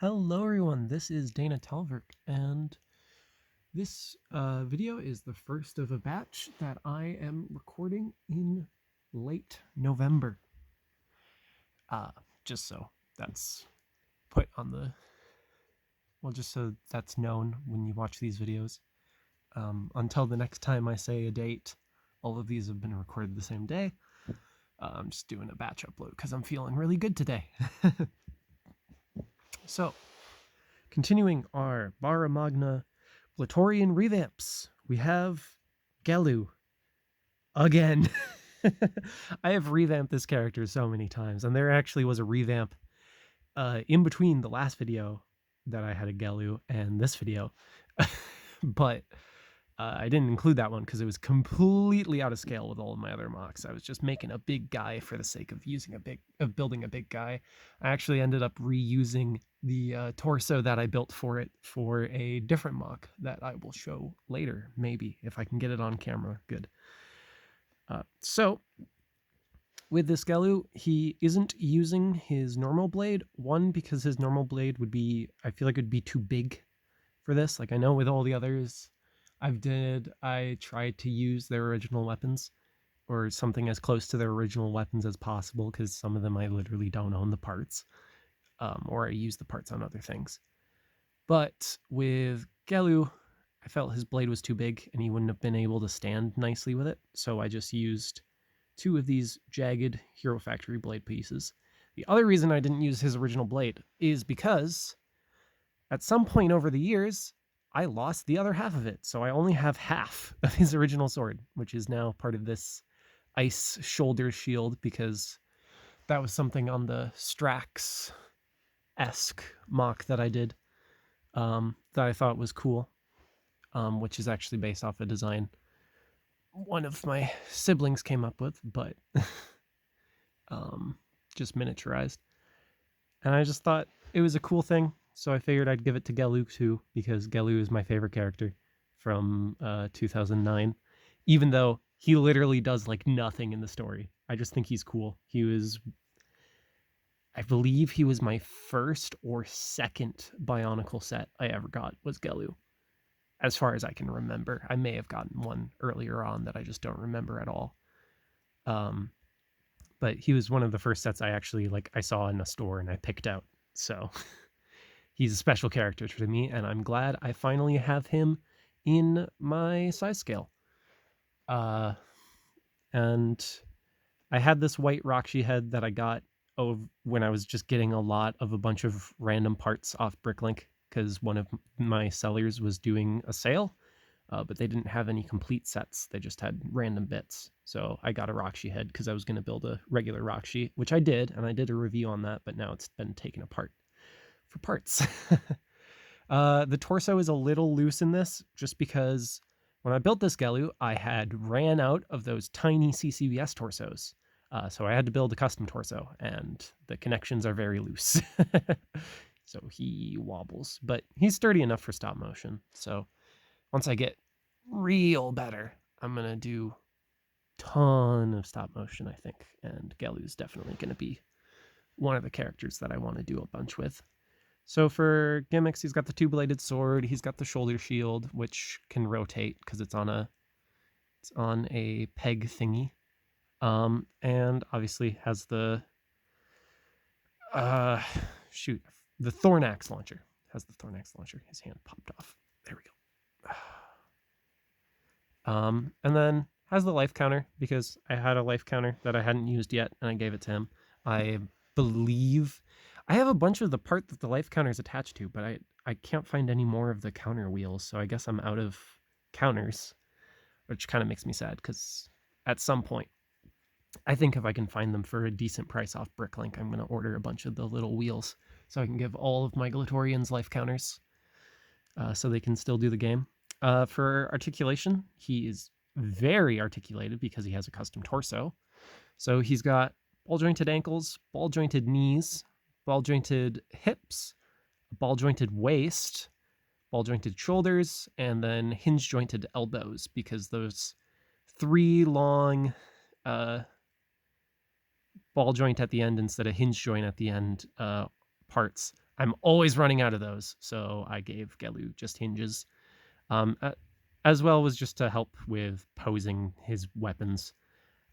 Hello everyone, this is Dana Talvert, and this video is the first of a batch that I am recording in late November. Just so that's put on the, just so that's known when you watch these videos. Until the next time I say a date, all of these have been recorded the same day. I'm just doing a batch upload because I'm feeling really good today. So, continuing our Barra Magna Blatorian revamps, we have Gelu again. I have revamped this character so many times, and there actually was a revamp in between the last video that I had a Gelu and this video, but I didn't include that one because it was completely out of scale with all of my other mocks. I was just making a big guy for the sake of building a big guy. I actually ended up reusing the torso that I built for it for a different mock that I will show later, maybe if I can get it on camera. Good. So with this Gelu, he isn't using his normal blade. One, because his normal blade would be, I feel like it would be too big for this. Like I know with all the others I tried to use their original weapons or something as close to their original weapons as possible, because some of them I literally don't own the parts, or I use the parts on other things. But with Gelu, I felt his blade was too big and he wouldn't have been able to stand nicely with it, so I just used two of these jagged Hero Factory blade pieces. The other reason I didn't use his original blade is because at some point over the years, I lost the other half of it, so I only have half of his original sword, which is now part of this ice shoulder shield, because that was something on the Strax-esque mock that I did that I thought was cool, which is actually based off a design one of my siblings came up with, but just miniaturized. And I just thought it was a cool thing, so I figured I'd give it to Gelu too, because Gelu is my favorite character from 2009, even though he literally does like nothing in the story. I just think he's cool. I believe he was my first or second Bionicle set I ever got was Gelu, as far as I can remember. I may have gotten one earlier on that I just don't remember at all. But he was one of the first sets I actually I saw in a store and I picked out. So he's a special character to me, and I'm glad I finally have him in my size scale. And I had this white Roxy head that I got when I was just getting a lot of a bunch of random parts off Bricklink, because one of my sellers was doing a sale, but they didn't have any complete sets. They just had random bits. So I got a Roxy head because I was going to build a regular Roxy, which I did, and I did a review on that, but now it's been taken apart for parts. The torso is a little loose in this, just because when I built this Gelu, I had ran out of those tiny CCBS torsos. So I had to build a custom torso, and the connections are very loose. So he wobbles, but he's sturdy enough for stop motion. So once I get real better, I'm going to do ton of stop motion, I think. And Gelu's definitely going to be one of the characters that I want to do a bunch with. So for gimmicks, he's got the two-bladed sword. He's got the shoulder shield, which can rotate because it's on a peg thingy. And obviously has the the Thornax launcher. Has the Thornax launcher. His hand popped off. There we go. And then has the life counter, because I had a life counter that I hadn't used yet, and I gave it to him. I believe I have a bunch of the part that the life counter is attached to, but I can't find any more of the counter wheels, so I guess I'm out of counters, which kind of makes me sad, because at some point, I think if I can find them for a decent price off Bricklink, I'm going to order a bunch of the little wheels so I can give all of my Glatorians life counters so they can still do the game. For articulation, he is very articulated because he has a custom torso. So he's got ball-jointed ankles, ball-jointed knees, ball-jointed hips, ball-jointed waist, ball-jointed shoulders, and then hinge-jointed elbows, because those three long ball joint at the end instead of hinge joint at the end parts I'm always running out of those, so I gave Gelu just hinges. Um, as well was just to help with posing his weapons,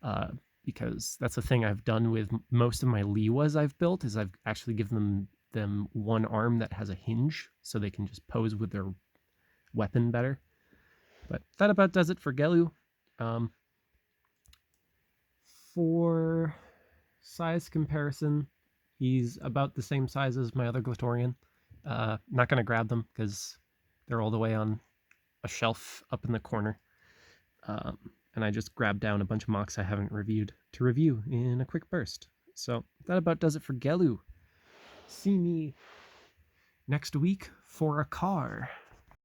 uh, because that's the thing I've done with most of my Liwas I've built is I've actually given them one arm that has a hinge, so they can just pose with their weapon better. But that about does it for Gelu. Um, for size comparison, he's about the same size as my other Glatorian. Not going to grab them because they're all the way on a shelf up in the corner. Um, and I just grabbed down a bunch of mocks I haven't reviewed to review in a quick burst. So that about does it for Gelu. See me next week for a car.